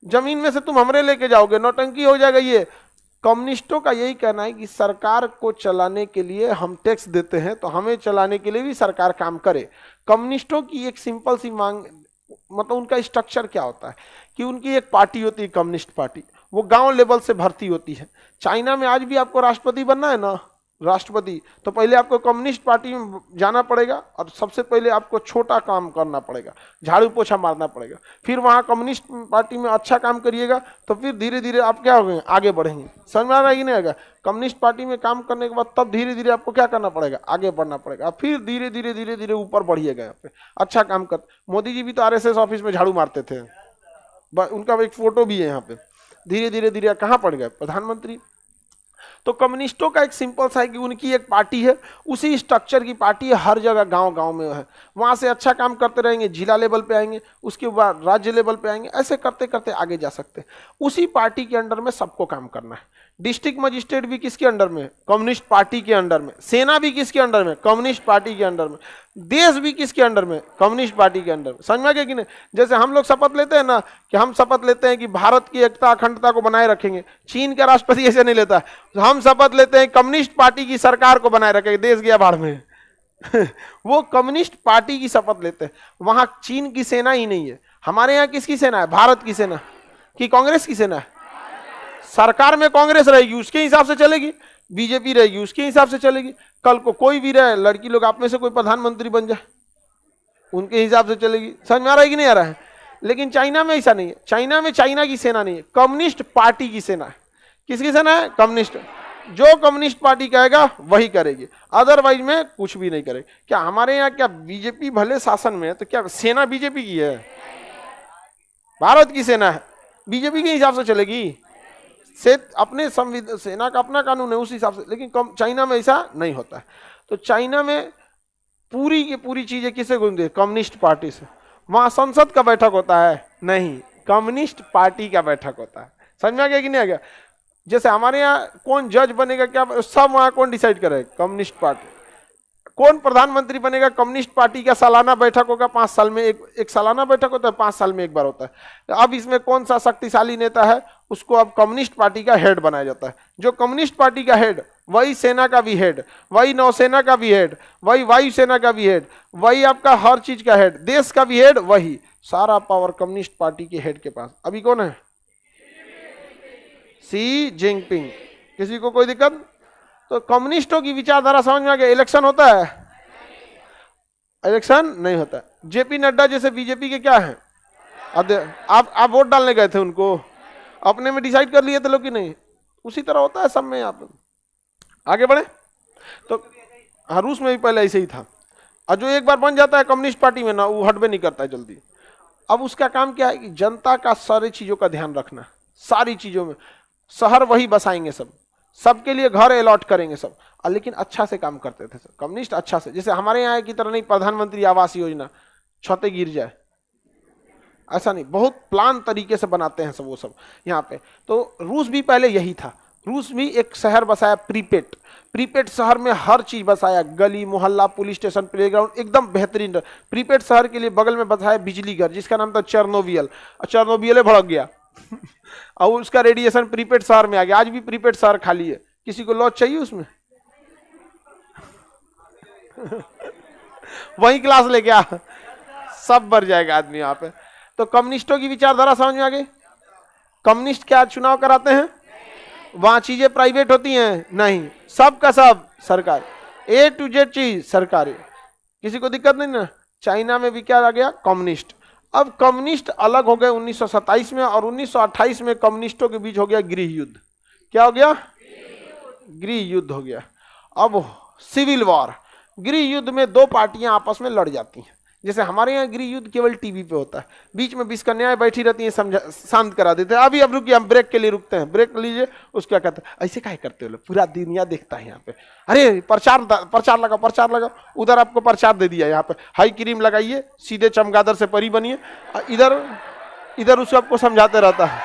जमीन में से तुम हमरे लेके जाओगे, नौटंकी हो जाएगा। ये कम्युनिस्टों का यही कहना है कि सरकार को चलाने के लिए हम टैक्स देते हैं, तो हमें चलाने के लिए भी सरकार काम करे। कम्युनिस्टों की एक सिंपल सी मांग, मतलब उनका स्ट्रक्चर क्या होता है कि उनकी एक पार्टी होती है कम्युनिस्ट पार्टी, वो गांव लेवल से भर्ती होती है। चाइना में आज भी आपको राष्ट्रपति बनना है ना, राष्ट्रपति, तो पहले आपको कम्युनिस्ट पार्टी में जाना पड़ेगा और सबसे पहले आपको छोटा काम करना पड़ेगा, झाड़ू पोछा मारना पड़ेगा। फिर वहाँ कम्युनिस्ट पार्टी में अच्छा काम करिएगा तो फिर धीरे धीरे आप क्या हो गए, आगे बढ़ेंगे। समझ में आ रहा है कि नहीं आएगा? कम्युनिस्ट पार्टी में काम करने के बाद तब धीरे धीरे आपको क्या करना पड़ेगा, आगे बढ़ना पड़ेगा, फिर धीरे धीरे धीरे धीरे ऊपर बढ़िएगा। यहाँ पे अच्छा काम कर, मोदी जी भी तो RSS ऑफिस में झाड़ू मारते थे, उनका एक फोटो भी है यहाँ पे। धीरे धीरे धीरे कहाँ पड़ गए, प्रधानमंत्री। तो कम्युनिस्टों का एक सिंपल सा है कि उनकी एक पार्टी है, उसी स्ट्रक्चर की पार्टी है, हर जगह गांव गांव में है, वहां से अच्छा काम करते रहेंगे, जिला लेवल पे आएंगे, उसके बाद राज्य लेवल पे आएंगे, ऐसे करते करते आगे जा सकते हैं। उसी पार्टी के अंडर में सबको काम करना है। डिस्ट्रिक्ट मजिस्ट्रेट भी किसके अंडर में, कम्युनिस्ट पार्टी के अंडर में। सेना भी किसके अंडर में, कम्युनिस्ट पार्टी के अंडर में। देश भी किसके अंडर में, कम्युनिस्ट पार्टी के अंडर में। समझ में आ गया कि नहीं? जैसे हम लोग शपथ लेते हैं ना, कि हम शपथ लेते हैं कि भारत की एकता अखंडता को बनाए रखेंगे, चीन का राष्ट्रपति ऐसे नहीं लेता, हम शपथ लेते हैं कम्युनिस्ट पार्टी की सरकार को बनाए रखेंगे, देश गया बाढ़ में वो कम्युनिस्ट पार्टी की शपथ लेते हैं। वहां चीन की सेना ही नहीं है, हमारे यहाँ किसकी सेना है, भारत की सेना कि कांग्रेस की सेना है। सरकार में कांग्रेस रहेगी उसके हिसाब से चलेगी, बीजेपी रहेगी उसके हिसाब से चलेगी। कल को कोई भी रहे, लड़की लोग आप में से कोई प्रधानमंत्री बन जाए, उनके हिसाब से चलेगी। समझ में आ रहा है कि नहीं आ रहा है? लेकिन चाइना में ऐसा नहीं है। चाइना में चाइना की सेना नहीं है, कम्युनिस्ट पार्टी की सेना है। किसकी सेना है, कम्युनिस्ट। जो कम्युनिस्ट पार्टी कहेगा वही करेगी, अदरवाइज में कुछ भी नहीं करेगी। क्या हमारे यहाँ क्या बीजेपी भले शासन में है तो क्या सेना बीजेपी की है? भारत की सेना है, बीजेपी के हिसाब से चलेगी। से अपने संविधान, सेना का अपना कानून है उस हिसाब से, लेकिन चाइना में ऐसा नहीं होता है। तो चाइना में पूरी की पूरी चीजें किससे घूमती है, कम्युनिस्ट पार्टी से। वहां संसद का बैठक होता है नहीं, कम्युनिस्ट पार्टी का बैठक होता है। समझ में आ गया कि नहीं आ गया? जैसे हमारे यहाँ कौन जज बनेगा क्या, सब वहां कौन डिसाइड करेगा, कम्युनिस्ट पार्टी। कौन प्रधानमंत्री बनेगा, कम्युनिस्ट पार्टी का सालाना बैठक होगा, 5 साल में एक सालाना बैठक होता है, 5 साल में एक बार होता है। अब इसमें कौन सा शक्तिशाली नेता है उसको अब कम्युनिस्ट पार्टी का हेड बनाया जाता है। जो कम्युनिस्ट पार्टी का हेड, वही सेना का भी हेड, वही नौसेना का भी हेड, वही वायुसेना का भी हेड, वही आपका हर चीज का हेड, देश का भी हेड, वही सारा पावर कम्युनिस्ट पार्टी के हेड के पास। अभी कौन है, शी जिनपिंग। किसी को कोई दिक्कत? तो कम्युनिस्टों की विचारधारा समझ में आ गया। इलेक्शन होता है, इलेक्शन नहीं होता है। जेपी नड्डा जैसे बीजेपी के क्या है, आप वोट डालने गए थे, उनको अपने में डिसाइड कर लिए थे लोग कि नहीं, उसी तरह होता है सब में। आप आगे बढ़े तो हाँ, रूस में भी पहले ऐसे ही था। और जो एक बार बन जाता है कम्युनिस्ट पार्टी में ना, वो हटबे नहीं करता है जल्दी। अब उसका काम क्या है कि जनता का सारी चीजों का ध्यान रखना, सारी चीजों में। शहर वही बसाएंगे, सब सबके लिए घर अलॉट करेंगे सब, लेकिन अच्छा से काम करते थे सब कम्युनिस्ट, अच्छा से। जैसे हमारे यहाँ की तरह नहीं, प्रधानमंत्री आवास योजना छतें गिर जाए, ऐसा नहीं, बहुत प्लान तरीके से बनाते हैं सब वो सब यहाँ पे। तो रूस भी पहले यही था। रूस भी एक शहर बसाया प्रीपेड, प्रीपेड शहर में हर चीज बसाया, गली मोहल्ला, पुलिस स्टेशन, प्लेग्राउंड, एकदम बेहतरीन। प्रीपेड शहर के लिए बगल में बसाया बिजली घर, जिसका नाम था चेरनोबियल। चेरनोबियल भड़क गया और उसका रेडिएशन प्रीपेड शहर में आ गया। आज भी प्रीपेड शहर खाली है, किसी को लॉज चाहिए उसमें वही क्लास लेके आ, सब भर जाएगा आदमी यहाँ पे। तो कम्युनिस्टों की विचारधारा समझ में आ गई। कम्युनिस्ट क्या चुनाव कराते हैं, वहां चीजें प्राइवेट होती हैं नहीं, सब का सब सरकार, A to Z चीज सरकारी। किसी को दिक्कत नहीं ना। चाइना में भी क्या आ गया, कम्युनिस्ट। अब कम्युनिस्ट अलग हो गए 1927 में, और 1928 में कम्युनिस्टों के बीच हो गया गृह युद्ध। क्या हो गया, गृह युद्ध हो गया। अब सिविल वॉर, गृह युद्ध में दो पार्टियां आपस में लड़ जाती हैं। जैसे हमारे यहाँ गृह युद्ध केवल टीवी पे होता है, बीच में 20 कन्याएं बैठी रहती हैं, समझा शांत करा देते हैं। अभी अब रुकिए, हम ब्रेक के लिए रुकते हैं, ब्रेक लीजिए। उसको क्या कहते हैं, ऐसे क्या करते हो लोग, पूरा दुनिया देखता है यहाँ पे। अरे प्रचार प्रचार लगा, प्रचार लगा, उधर आपको प्रचार दे दिया, यहाँ पे हाई क्रीम लगाइए, सीधे चमगादड़ से परी बनिए, इधर इधर उसको आपको समझाते रहता है।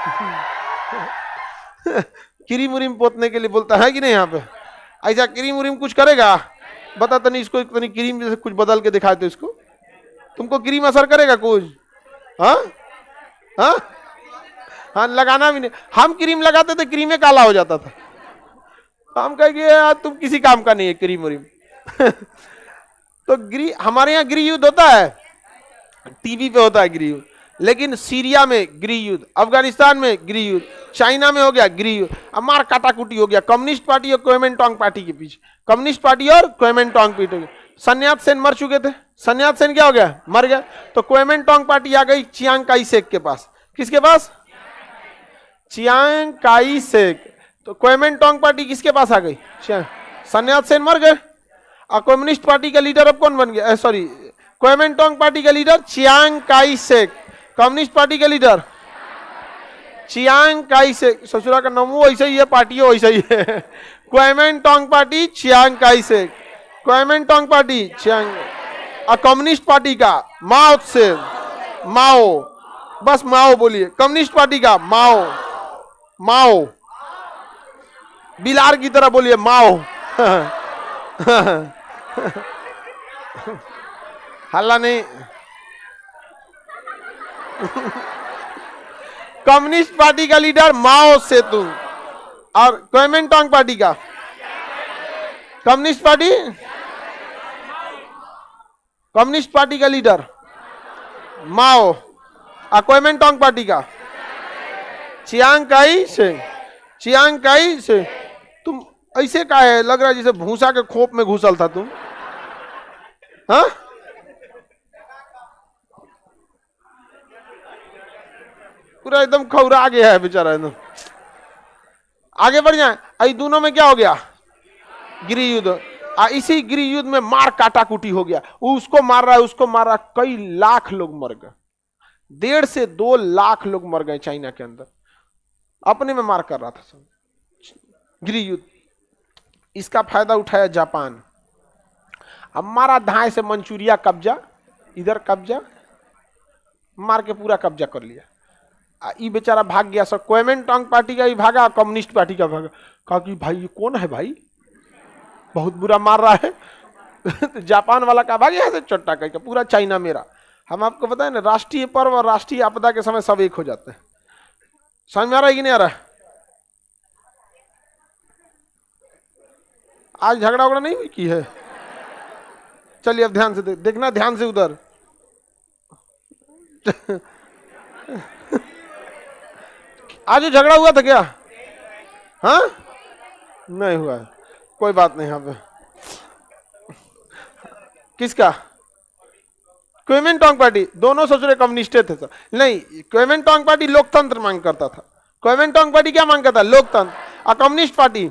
क्रीम उरीम पोतने के लिए बोलता है कि नहीं यहाँ पे। ऐसा क्रीम उरीम कुछ करेगा, बता तो नहीं इसको, इतनी क्रीम जैसे कुछ बदल के दिखाए तो इसको, तुमको क्रीम असर करेगा कुछ? हाँ हाँ हाँ, लगाना भी नहीं। हम क्रीम लगाते थे, क्रीम में काला हो जाता था। हम कहेंगे यार तुम किसी काम का नहीं है क्रीम व्रीम। तो हमारे यहाँ गृह युद्ध होता है, टीवी पे होता है गृह युद्ध, लेकिन सीरिया में गृह युद्ध, अफगानिस्तान में गृह युद्ध, चाइना में हो गया गृह युद्ध। अब मार काटाकुटी हो गया कम्युनिस्ट पार्टी और क्वेमेंटोंग पार्टी के बीच, कम्युनिस्ट पार्टी और क्वेमेंटोंग पार्टी। सन्यात सेन मर चुके थे, सन्यात सेन क्या हो गया, मर गया। तो क्वेमेंटोंग पार्टी आ गई चियांग काई शेक के पास। किसके पास, चियांग काई शेक। तो क्वेमेंटोंग पार्टी किसके पास आ गई, सन्यात सेन मर गए। और कम्युनिस्ट पार्टी का लीडर अब कौन बन गया, सॉरी क्वेमेंटोंग पार्टी का leader Chiang Kai Shek, communist party का लीडर चियांग काई शेक। ससुरा का नाम वो ऐसा ही है, पार्टी वैसा ही है। Kuomintang party Chiang Kai-shek, Kuomintang party Chiang. और कम्युनिस्ट पार्टी का माओ से, माओ, बस माओ बोलिए। कम्युनिस्ट पार्टी का माओ, माओ, बिलार की तरह बोलिए माओ। हल्ला नहीं। कम्युनिस्ट पार्टी का लीडर माओ सेतुंग, और क्वेमेंटोंग पार्टी का, कम्युनिस्ट पार्टी, कम्युनिस्ट पार्टी का लीडर माओ, और क्वेमेंटोंग पार्टी का Chiang Kai Shek, Chiang Kai Shek. तुम ऐसे का है, लग रहा है जैसे भूसा के खोप में घुसल था तुम। हाँ, पूरा एकदम खौरा गया है बेचारा एकदम। आगे बढ़ जाए, आई दोनों में क्या हो गया, गृह युद्ध। इसी गृह युद्ध में मार काटाकुटी हो गया, वो उसको मार रहा है, उसको मार रहा है, कई लाख लोग मर गए, 1.5 से 2 लाख लोग मर गए चाइना के अंदर, अपने में मार कर रहा था सब, गृह युद्ध। इसका फायदा उठाया जापान। अब मारा धाए से मंचूरिया कब्जा, इधर कब्जा, मार के पूरा कब्जा कर लिया। ये बेचारा भाग गया सब, क्वेमेंटोंग पार्टी का भी भागा, कम्युनिस्ट पार्टी का भागा। कहा कि भाई ये कौन है भाई, बहुत बुरा मार रहा है। तो जापान वाला का भाग यहाँ से चट्टा करके, पूरा चाइना मेरा। हम आपको बताए ना, राष्ट्रीय पर्व और राष्ट्रीय आपदा के समय सब एक हो जाते हैं। समझ में आ रहा है कि नहीं आ रहा है? आज झगड़ा उगड़ा नहीं हुई की है। चलिए अब ध्यान से देखना, ध्यान से उधर। आज झगड़ा हुआ था क्या? हाँ, नहीं हुआ है, कोई बात नहीं। यहाँ पे किसका, क्वेमेंटोंग पार्टी, दोनों ससुरे कम्युनिस्ट थे सर। नहीं, क्वेमेंटोंग पार्टी लोकतंत्र मांग करता था। क्वेमेंटोंग पार्टी क्या मांग करता, लोकतंत्र। और कम्युनिस्ट पार्टी,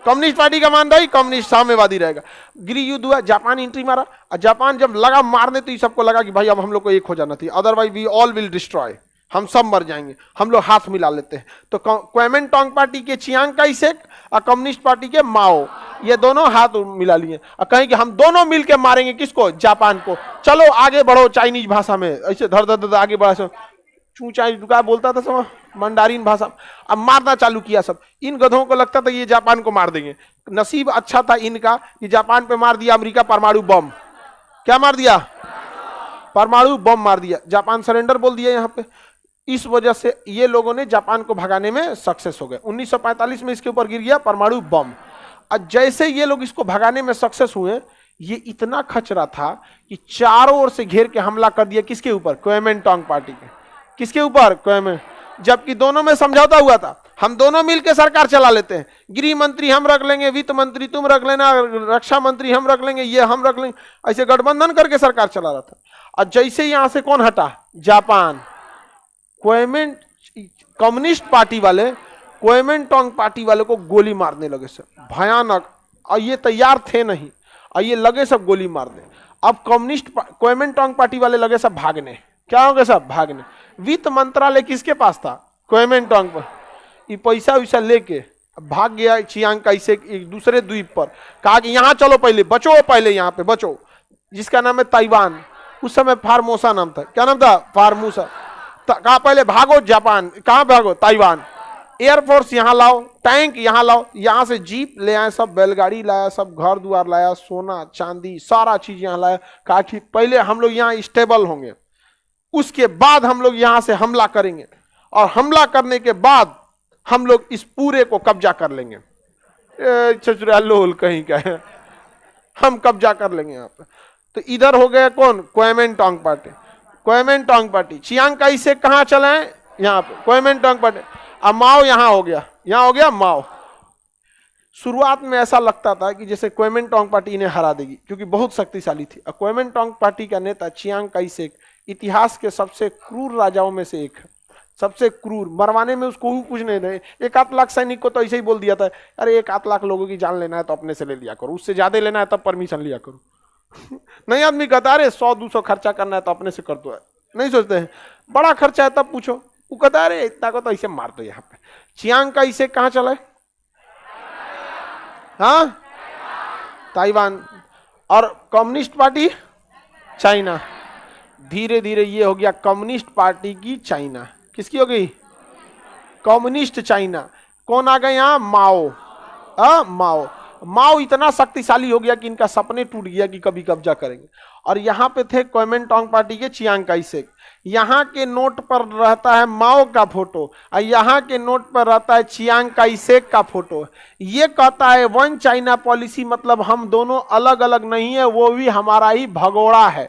कम्युनिस्ट पार्टी का मान रहा है कम्युनिस्ट साम्यवादी रहेगा। गृह युद्ध हुआ, जापान एंट्री मारा, और जापान जब लगा मारने तो ये सबको लगा कि भाई अब हम लोग को एक हो जाना चाहिए, otherwise we all will destroy, हम सब मर जाएंगे। हम लोग हाथ मिला लेते हैं। तो क्वेमेंटोंग पार्टी के चियांग काई शेक और कम्युनिस्ट पार्टी के माओ, ये दोनों हाथ मिला लिए और कहें कि हम दोनों मिलकर मारेंगे किसको, जापान को। चलो आगे बढ़ो, चाइनीज भाषा में ऐसे धर धर धर आगे बढ़ा, चूचाई दुका बोलता था सब, मंडारिन भाषा। अब मारना चालू किया सब। इन गधों को लगता था ये जापान को मार देंगे। नसीब अच्छा था इनका कि जापान पे मार दिया अमेरिका परमाणु बम। क्या मार दिया, परमाणु बम मार दिया। जापान सरेंडर बोल दिया यहाँ पे। इस वजह से ये लोगों ने जापान को भगाने में सक्सेस हो गए। 1945 में इसके ऊपर गिर गया परमाणु बम। और जैसे ये लोग इसको भगाने में सक्सेस हुए, ये इतना खचरा था कि चारों ओर से घेर के हमला कर दिया। किसके ऊपर, क्वेमेंटोंग पार्टी के। किसके ऊपर, क्वेमेंट। जबकि दोनों में समझौता हुआ था, हम दोनों मिलकर सरकार चला लेते हैं। गृह मंत्री हम रख लेंगे, वित्त मंत्री तुम रख लेना, रक्षा मंत्री हम रख लेंगे, ये हम रख लेंगे, ऐसे गठबंधन करके सरकार चला रहा था। और जैसे यहां से कौन हटा? जापान। कम्युनिस्ट पार्टी वाले क्वेमेंटोंग पार्टी वाले को गोली मारने लगे सर, भयानक। और ये तैयार थे नहीं, और ये लगे सब गोली मारने। अब क्वेमेंटोंग पार्टी वाले लगे सब भागने। क्या हो गए सब? भागने। वित्त मंत्रालय किसके पास था? क्वेमेंटोंग पर। ये पैसा वैसा लेके भाग गया चियांग काई शेक एक दूसरे द्वीप पर, कहा कि यहाँ चलो पहले बचो, पहले यहाँ पे बचो, जिसका नाम है ताइवान। उस समय फार्मोसा नाम था। क्या नाम था? फार्मूसा। कहा पहले भागो जापान, कहाँ भागो? ताइवान। एयरफोर्स यहाँ लाओ, टैंक यहाँ लाओ, यहाँ से जीप ले आए, सब बैलगाड़ी लाया, सब घर द्वार लाया, सोना चांदी सारा चीज यहाँ लाया। कहा कि पहले हम लोग यहाँ स्टेबल होंगे, उसके बाद हम लोग यहाँ से हमला करेंगे, और हमला करने के बाद हम लोग इस पूरे को कब्जा कर लेंगे। चचुरा लोल कहीं का है, हम कब्जा कर लेंगे यहाँ पे। तो इधर हो गया कौन? Kuomintang party. Kuomintang party Chiang Kai-shek कहाँ चले हैं? यहाँ पे क्वेमेंटोंग पार्टी। अब माओ यहाँ हो गया, यहाँ हो गया माओ। शुरुआत में ऐसा लगता था कि जैसे क्वेमेंटोंग पार्टी इन्हें हरा देगी, क्योंकि बहुत शक्तिशाली थी। और क्वेमेंटोंग पार्टी का नेता चियांग काई शेक इतिहास के सबसे क्रूर राजाओं में से एक है, सबसे क्रूर। मरवाने में उसको कुछ नहीं दे। 1-8 लाख सैनिक को तो ऐसे ही बोल दिया था, अरे 1-8 लाख लोगों की जान लेना है तो अपने से ले लिया करो, उससे ज्यादा लेना है तब परमिशन लिया करो। नहीं, आदमी कहता अरे 100-200 खर्चा करना है तो अपने से कर दो, नहीं सोचते हैं बड़ा खर्चा है तब पूछो। वो कहता अरे इतना को तो ऐसे मार दो। यहाँ पे चियांग काई शेक कहाँ चला है? हाँ, ताइवान। और कम्युनिस्ट पार्टी चाइना। धीरे धीरे ये हो गया कम्युनिस्ट पार्टी की चाइना। किसकी हो गई? Communist China. कौन आ गए यहाँ? माओ। माओ। माओ इतना शक्तिशाली हो गया कि इनका सपने टूट गया कि कभी कब्जा करेंगे। और यहाँ पे थे क्वेमेंटोंग पार्टी के चियांग काई शेक। यहाँ के नोट पर रहता है माओ का फोटो, और यहाँ के नोट पर रहता है चियांग काई शेक का फोटो। ये कहता है वन चाइना पॉलिसी, मतलब हम दोनों अलग अलग नहीं है, वो भी हमारा ही भगोड़ा है।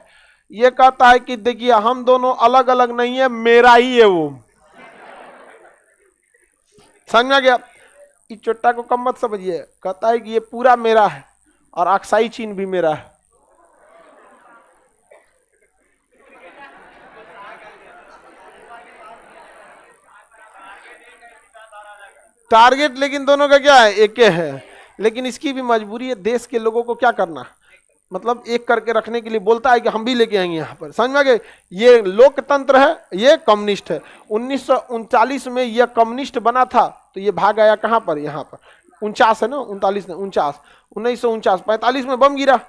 ये कहता है कि देखिए हम दोनों अलग अलग नहीं है, मेरा ही है वो। समझ में गया? इस चोट्टा को कम मत समझिए। कहता है कि ये पूरा मेरा है, और अक्साई चीन भी मेरा है। टारगेट लेकिन दोनों का क्या है? एक है। लेकिन इसकी भी मजबूरी है, देश के लोगों को क्या करना, मतलब एक करके रखने के लिए बोलता है कि हम भी लेके आएंगे यहाँ पर। समझ में गए? ये लोकतंत्र है, ये कम्युनिस्ट है। 1939 में यह कम्युनिस्ट बना था, तो ये भाग आया कहाँ पर? यहाँ पर 49 है ना, 39 ने 49, 1949। 45 में बम गिरा,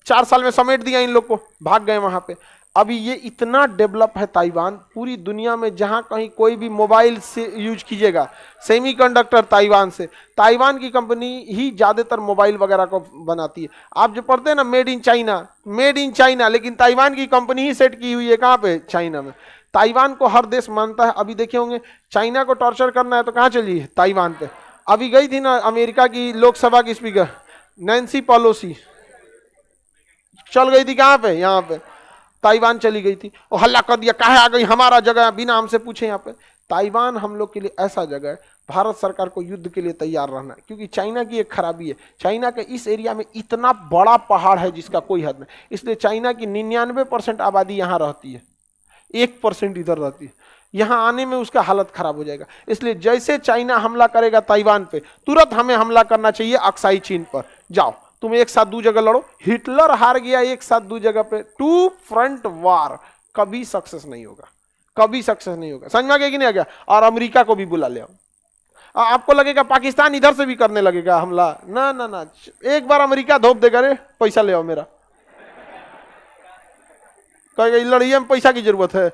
4 साल में समेट दिया इन लोग को, भाग गए वहां पे। अभी ये इतना डेवलप है ताइवान, पूरी दुनिया में जहां कहीं कोई भी मोबाइल से यूज कीजिएगा, सेमीकंडक्टर ताइवान से। ताइवान की कंपनी ही ज्यादातर मोबाइल वगैरह को बनाती है। आप जो पढ़ते हैं ना made in China, made in China, लेकिन ताइवान की कंपनी ही सेट की हुई है। कहाँ पे? चाइना में। ताइवान को हर देश मानता है। अभी देखे होंगे चाइना को टॉर्चर करना है तो कहाँ चलिए? ताइवान पे। अभी गई थी ना अमेरिका की लोकसभा की स्पीकर नैन्सी पेलोसी, चल गई थी कहाँ पे? यहाँ पे ताइवान चली गई थी। और हल्ला कर दिया, काहे आ गई हमारा जगह, बिना हमसे पूछे यहाँ पे। ताइवान हम लोग के लिए ऐसा जगह है, भारत सरकार को युद्ध के लिए तैयार रहना है। क्योंकि चाइना की एक खराबी है, चाइना के इस एरिया में इतना बड़ा पहाड़ है जिसका कोई हद नहीं। इसलिए चाइना की 99% आबादी यहाँ रहती है, 1% इधर रहती है। यहाँ आने में उसका हालत खराब हो जाएगा। इसलिए जैसे चाइना हमला करेगा ताइवान पे, तुरंत हमें हमला करना चाहिए अक्साई चीन पर। जाओ तुम एक साथ 2 जगह लड़ो। हिटलर हार गया एक साथ 2 जगह पे, 2 फ्रंट वार, कभी सक्सेस नहीं होगा, कभी सक्सेस नहीं होगा। समझ में आ गया कि नहीं आ गया? और अमेरिका को भी बुला ले। आपको लगेगा पाकिस्तान इधर से भी करने लगेगा हमला, ना ना ना, एक बार अमेरिका धोप देगा, रे पैसा ले आओ मेरा, कहेगा लड़ाई में पैसा की जरूरत है।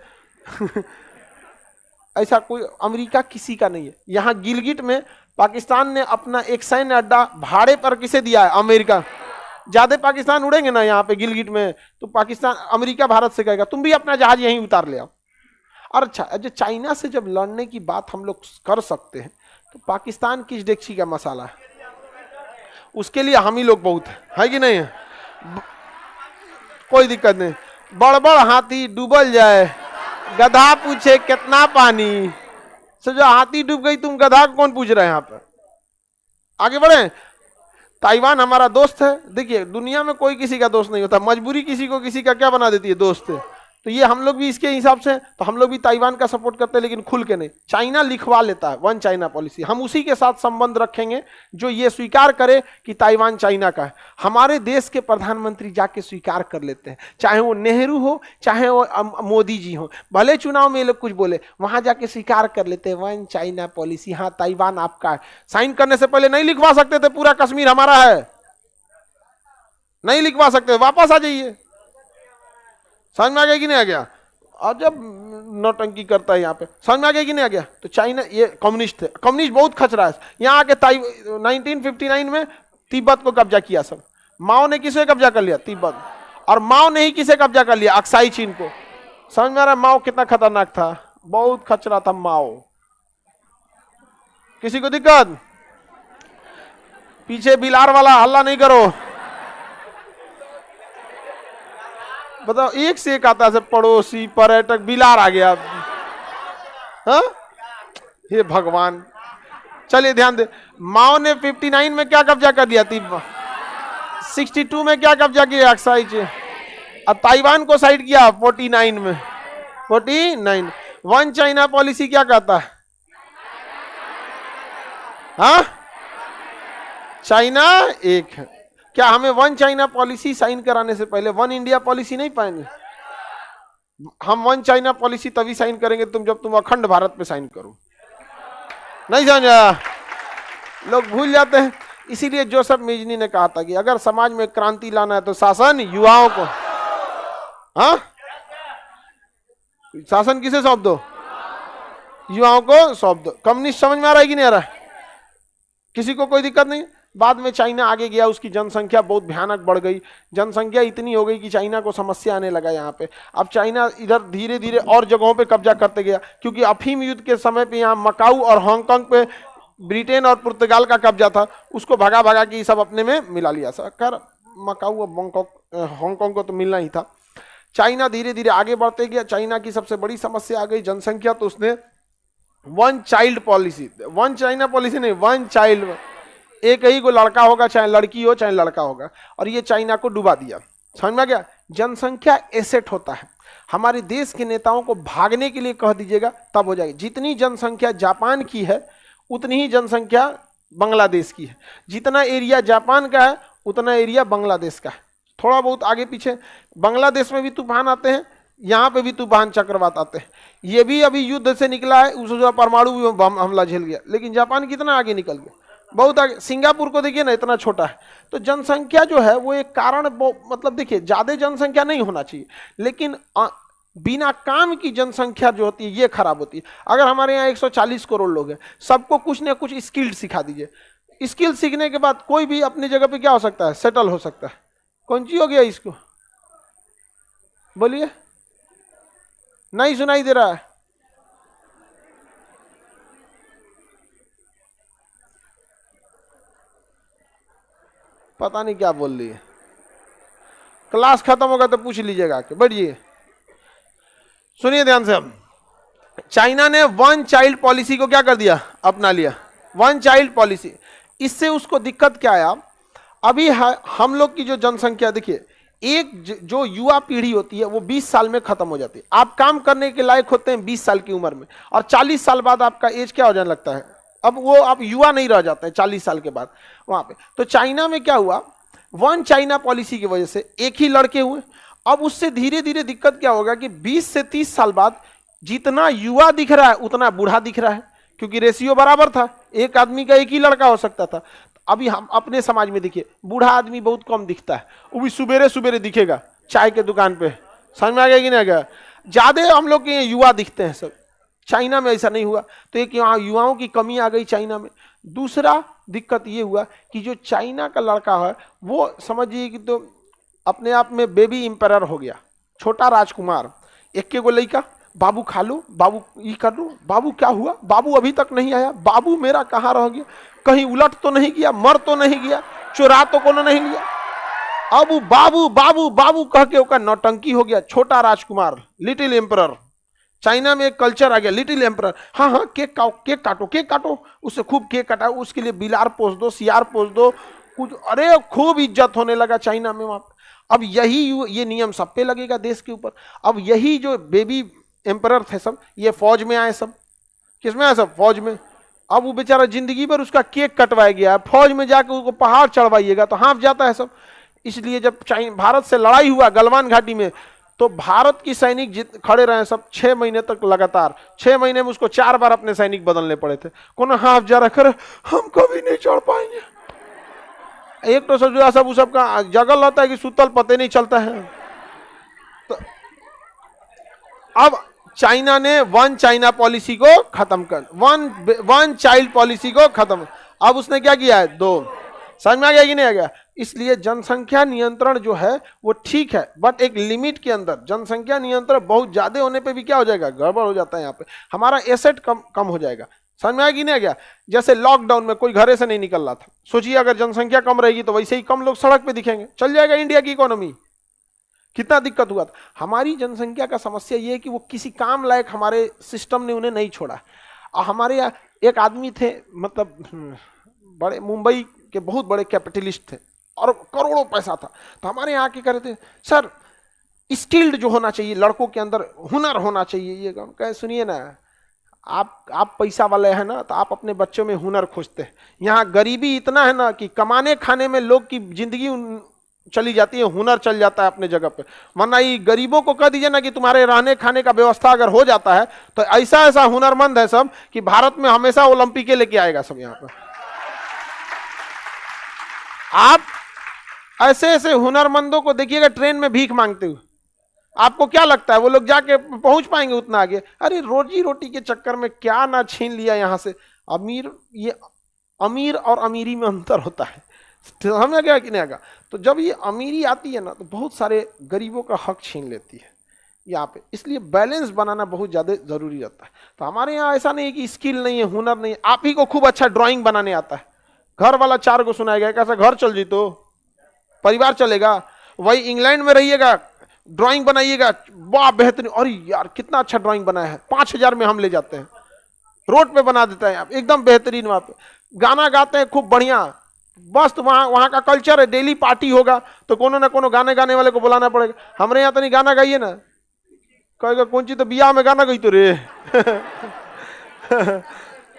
ऐसा कोई अमेरिका किसी का नहीं है। यहाँ गिलगिट में पाकिस्तान ने अपना एक सैन्य अड्डा भाड़े पर किसे दिया है? अमेरिका। ज्यादा पाकिस्तान उड़ेंगे ना यहाँ पे गिलगिट में, तो पाकिस्तान अमेरिका भारत से कहेगा तुम भी अपना जहाज यहीं उतार ले आओ। और अच्छा, जो चाइना से जब लड़ने की बात हम लोग कर सकते हैं, तो पाकिस्तान किस डेक्ची का मसाला है, उसके लिए हम ही लोग बहुत है कि नहीं है? कोई दिक्कत नहीं। बड़ बड़ हाथी डूबल जाए, गधा पूछे कितना पानी, जो हाथी डूब गई तुम गधा को कौन पूछ रहे हैं यहाँ पे। आगे बढ़े। ताइवान हमारा दोस्त है। देखिए दुनिया में कोई किसी का दोस्त नहीं होता, मजबूरी किसी को किसी का क्या बना देती है, दोस्त है। तो ये हम लोग भी इसके हिसाब से, तो हम लोग भी ताइवान का सपोर्ट करते हैं, लेकिन खुल के नहीं। चाइना लिखवा लेता है वन चाइना पॉलिसी, हम उसी के साथ संबंध रखेंगे जो ये स्वीकार करे कि ताइवान चाइना का है। हमारे देश के प्रधानमंत्री जाके स्वीकार कर लेते हैं, चाहे वो नेहरू हो चाहे वो मोदी जी हो, भले चुनाव में ये लोग कुछ बोले, वहां जाके स्वीकार कर लेते हैं वन चाइना पॉलिसी, हाँ ताइवान आपका है। साइन करने से पहले नहीं लिखवा सकते थे पूरा कश्मीर हमारा है, नहीं लिखवा सकते, वापस आ जाइए। समझ में आ गया कि नहीं आ गया। और जब नौटंकी करता है यहाँ पे, समझ में आ गया कि नहीं आ गया। तो चाइना ये कम्युनिस्ट थे, कम्युनिस्ट बहुत खचरा है। यहाँ आके 1959 में तिब्बत को कब्जा किया सब। माओ ने किसे कब्जा कर लिया, तिब्बत। और माओ ने ही किसे कब्जा कर लिया, अक्साई चीन को। समझ में आ रहा है माओ कितना खतरनाक था, बहुत खचरा था माओ। किसी को दिक्कत, पीछे बिलार वाला हल्ला नहीं करो। बताओ एक से एक आता है, पड़ोसी पर्यटक बिलार आ गया। हाँ हे भगवान। चलिए ध्यान दे, माओ ने 59 में क्या कब्जा कर लिया, तिब्बत। 62 में क्या कब्जा किया, अक्साई चीन। अब ताइवान को साइड किया 49 में। 49 वन चाइना पॉलिसी क्या कहता है, हाँ चाइना एक है। क्या हमें वन चाइना पॉलिसी साइन कराने से पहले वन इंडिया पॉलिसी नहीं पाएंगे? हम वन चाइना पॉलिसी तभी साइन करेंगे जब तुम अखंड भारत पे साइन करो। नहीं समझा, लोग भूल जाते हैं। इसीलिए जोसेफ मिजनी ने कहा था कि अगर समाज में क्रांति लाना है तो शासन युवाओं को, हाँ शासन किसे सौंप दो, युवाओं को सौंप दो। कम्युनिस्ट समझ में आ रहा है कि नहीं आ रहा है, किसी को कोई दिक्कत नहीं। बाद में चाइना आगे गया, उसकी जनसंख्या बहुत भयानक बढ़ गई, जनसंख्या इतनी हो गई कि चाइना को समस्या आने लगा यहाँ पे। अब चाइना इधर धीरे धीरे और जगहों पे कब्जा करते गया, क्योंकि अफीम युद्ध के समय पे यहाँ मकाऊ और हांगकांग पे ब्रिटेन और पुर्तगाल का कब्जा था, उसको भगा भगा के सब अपने में मिला लिया। कर मकाऊ और हांगकांग को तो मिलना ही था। चाइना धीरे धीरे आगे बढ़ते गया। चाइना की सबसे बड़ी समस्या आ गई जनसंख्या, तो उसने one child policy, one China policy नहीं, वन चाइल्ड, एक ही को लड़का होगा, चाहे लड़की हो चाहे लड़का होगा, और ये चाइना को डुबा दिया। समझ में गया। जनसंख्या एसेट होता है। हमारे देश के नेताओं को भागने के लिए कह दीजिएगा तब हो जाएगी। जितनी जनसंख्या जापान की है उतनी ही जनसंख्या बांग्लादेश की है। जितना एरिया जापान का है उतना एरिया बांग्लादेश का है। थोड़ा बहुत आगे पीछे बांग्लादेश में भी तूफान आते हैं, यहाँ पे भी तूफान चक्रवात आते हैं। ये भी अभी युद्ध से निकला है, उस परमाणु हमला झेल गया, लेकिन जापान कितना आगे निकल गया, बहुत आगे। सिंगापुर को देखिए ना, इतना छोटा है। तो जनसंख्या जो है वो एक कारण, मतलब देखिए ज्यादा जनसंख्या नहीं होना चाहिए, लेकिन बिना काम की जनसंख्या जो होती है ये खराब होती है। अगर हमारे यहाँ 140 करोड़ लोग हैं, सबको कुछ ना कुछ स्किल सिखा दीजिए। स्किल सीखने के बाद कोई भी अपनी जगह पे क्या हो सकता है, सेटल हो सकता है। कौन सी हो गया इसको, बोलिए, नहीं सुनाई दे रहा है। पता नहीं क्या बोल रही है। क्लास खत्म होगा तो पूछ लीजिएगा आके, बढ़िए सुनिए ध्यान से। अब चाइना ने वन चाइल्ड पॉलिसी को क्या कर दिया, अपना लिया, वन चाइल्ड पॉलिसी। इससे उसको दिक्कत क्या आया, अभी हम लोग की जो जनसंख्या देखिए, एक जो युवा पीढ़ी होती है वो 20 साल में खत्म हो जाती है। आप काम करने के लायक होते हैं 20 साल की उम्र में, और 40 साल बाद आपका एज क्या हो जाने लगता है, अब वो आप युवा नहीं रह जाते हैं 40 साल के बाद वहां पे। तो चाइना में क्या हुआ, वन चाइना पॉलिसी की वजह से एक ही लड़के हुए। अब उससे धीरे धीरे दिक्कत क्या होगा कि 20 से 30 साल बाद जितना युवा दिख रहा है उतना बूढ़ा दिख रहा है, क्योंकि रेशियो बराबर था, एक आदमी का एक ही लड़का हो सकता था। अभी हम अपने समाज में देखिए, बूढ़ा आदमी बहुत कम दिखता है, वो भी सुबेरे सुबेरे दिखेगा चाय के दुकान पे। समझ में आ गया कि नहीं आ गया। ज्यादा हम लोग के युवा दिखते हैं सब। चाइना में ऐसा नहीं हुआ, तो एक यहाँ युवाओं की कमी आ गई चाइना में। दूसरा दिक्कत ये हुआ कि जो चाइना का लड़का है वो समझिए कि तो अपने आप में बेबी इंपरर हो गया, छोटा राजकुमार। एक के गो लड़का, बाबू खा लो, बाबू ये कर लो, बाबू क्या हुआ, बाबू अभी तक नहीं आया, बाबू मेरा कहाँ रह गया, कहीं उलट तो नहीं गया, मर तो नहीं गया, चुरा तो कोनो नहीं लिया। अब बाबू बाबू बाबू कह के ओका नौटंकी हो गया, छोटा राजकुमार, लिटिल एम्परर। चाइना में एक कल्चर आ गया, लिटिल एम्परर, हाँ हाँ केक खाओ, केक काटो, केक काटो, उससे खूब केक काटा, उसके लिए बिलार पोस दो, सियार पोस दो, कुछ, अरे खूब इज्जत होने लगा चाइना में वहां पे। अब यही ये नियम सब पे लगेगा देश के ऊपर। अब यही जो बेबी एम्परर थे सब, ये फौज में आए सब, किसमें आए सब, फौज में। अब वो बेचारा जिंदगी भर उसका केक कटवाया गया, फौज में जाकर उसको पहाड़ चढ़वाइएगा तो हाँफ जाता है सब। इसलिए जब भारत से लड़ाई हुआ गलवान घाटी में, तो भारत की सैनिक खड़े रहे सब 6 महीने तक लगातार, 6 महीने में उसको 4 बार अपने सैनिक बदलने पड़े थे। कौन हाफ जा रखा, हम कभी नहीं चढ़ पाएंगे। एक तो सोचो सब उस सबका जगल रहता है कि सुतल पते नहीं चलता है। तो अब चाइना ने वन चाइना पॉलिसी को खत्म कर, वन चाइल्ड पॉलिसी को खत्म। अब उसने क्या किया है, 2। समझ में आ गया कि नहीं आ गया। इसलिए जनसंख्या नियंत्रण जो है वो ठीक है, बट एक लिमिट के अंदर। जनसंख्या नियंत्रण बहुत ज्यादा होने पे भी क्या हो जाएगा, गड़बड़ हो जाता है। यहाँ पे हमारा एसेट कम हो जाएगा। समझ में आया कि नहीं आ गया। जैसे लॉकडाउन में कोई घरे से नहीं निकल रहा था, सोचिए अगर जनसंख्या कम रहेगी तो वैसे ही कम लोग सड़क पे दिखेंगे, चल जाएगा इंडिया की इकोनॉमी। कितना दिक्कत हुआ था। हमारी जनसंख्या का समस्या ये है कि वो किसी काम लायक हमारे सिस्टम ने उन्हें नहीं छोड़ा। हमारे यहाँ एक आदमी थे, मतलब बड़े मुंबई के बहुत बड़े कैपिटलिस्ट थे और करोड़ों पैसा था। तो हमारे यहाँ के कह रहे थे, सर स्किल्ड जो होना चाहिए, लड़कों के अंदर हुनर होना चाहिए। ये कहे सुनिए ना, आप पैसा वाले हैं ना, तो आप अपने बच्चों में हुनर खोजते हैं। यहाँ गरीबी इतना है ना कि कमाने खाने में लोग की जिंदगी चली जाती है, हुनर चल जाता है अपने जगह पे। वरना ये गरीबों को कह दीजिए ना कि तुम्हारे रहने खाने का व्यवस्था अगर हो जाता है तो ऐसा ऐसा हुनरमंद है सब कि भारत में हमेशा ओलंपिक लेके आएगा सब। यहाँ पर आप ऐसे ऐसे हुनरमंदों को देखिएगा ट्रेन में भीख मांगते हुए, आपको क्या लगता है वो लोग जाके पहुंच पाएंगे उतना आगे? अरे रोजी रोटी के चक्कर में क्या ना छीन लिया यहाँ से। अमीर और अमीरी में अंतर होता है, समझ गया कि नहीं आगा। तो जब ये अमीरी आती है ना तो बहुत सारे गरीबों का हक छीन लेती है यहाँ पे। इसलिए बैलेंस बनाना बहुत ज़्यादा जरूरी रहता है। तो हमारे यहाँ ऐसा नहीं है कि स्किल नहीं है, हुनर नहीं है। आप ही को खूब अच्छा ड्राइंग बनाने आता है, घर वाला 4 को सुनाएगा, कैसा घर चल जी तो परिवार चलेगा। वही इंग्लैंड में रहिएगा, ड्राइंग बनाइएगा, वाह बेहतरीन, अरे यार कितना अच्छा ड्राइंग बनाया है, 5000 में हम ले जाते हैं, रोड पे बना देते हैं आप, एकदम बेहतरीन। वहाँ पे गाना गाते हैं खूब बढ़िया, बस तो वहाँ का कल्चर है, डेली पार्टी होगा तो कोनो ना कोनो गाने गाने वाले को बुलाना पड़ेगा। हमारे यहाँ तो नहीं, गाना गाइए ना, कहेगा कौन ची तो बियाह में गाना गई तो रे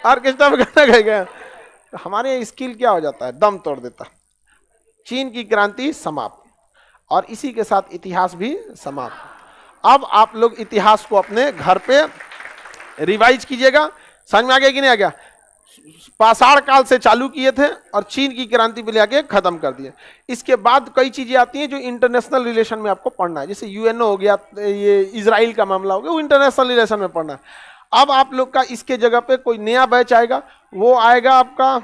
ऑर्केस्ट्रा में गाना गाएगा। हमारे यहाँ स्किल क्या हो जाता है, दम तोड़ देता। चीन की क्रांति समाप्त, और इसी के साथ इतिहास भी समाप्त। अब आप लोग इतिहास को अपने घर पे रिवाइज कीजिएगा। समझ में आ गया कि नहीं आ गया। पाषाण काल से चालू किए थे और चीन की क्रांति पे लेके खत्म कर दिए। इसके बाद कई चीजें आती हैं जो इंटरनेशनल रिलेशन में आपको पढ़ना है, जैसे यूएनओ हो गया, ये इजराइल का मामला हो गया, वो इंटरनेशनल रिलेशन में पढ़ना है। अब आप लोग का इसके जगह पे कोई नया बैच आएगा, वो आएगा आपका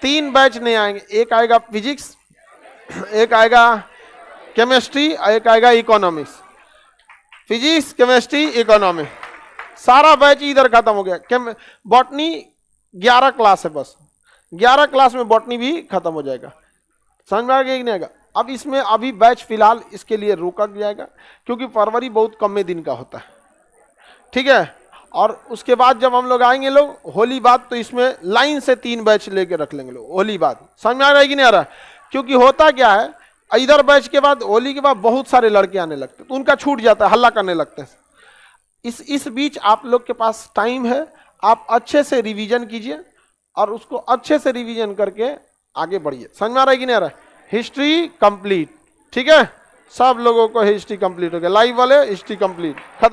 3 बैच नए आएंगे। एक आएगा फिजिक्स, एक आएगा केमिस्ट्री, एक आएगा इकोनॉमिक्स। फिजिक्स, केमिस्ट्री, इकोनॉमिक्स, सारा बैच इधर खत्म हो गया। बॉटनी 11 क्लास है, बस 11 क्लास में बॉटनी भी खत्म हो जाएगा। समझ में आ गया कि नहीं आएगा। अब इसमें अभी बैच फिलहाल इसके लिए रोका जाएगा क्योंकि फरवरी बहुत कम दिन का होता है, ठीक है। और उसके बाद जब हम लोग आएंगे लोग होली बाद, तो इसमें लाइन से 3 बैच लेके रख लेंगे लोग होली बाद। समझ में आ रहा है कि नहीं आ रहा है। क्योंकि होता क्या है, इधर बैच के बाद होली के बाद बहुत सारे लड़के आने लगते हैं तो उनका छूट जाता है, हल्ला करने लगते हैं। इस बीच आप लोग के पास टाइम है, आप अच्छे से रिवीजन कीजिए और उसको अच्छे से रिवीजन करके आगे बढ़िए। समझ में आ रहा है कि नहीं आ रहा है। हिस्ट्री कंप्लीट, ठीक है, सब लोगों को हिस्ट्री कंप्लीट हो गया, लाइव वाले हिस्ट्री कंप्लीट खत्म।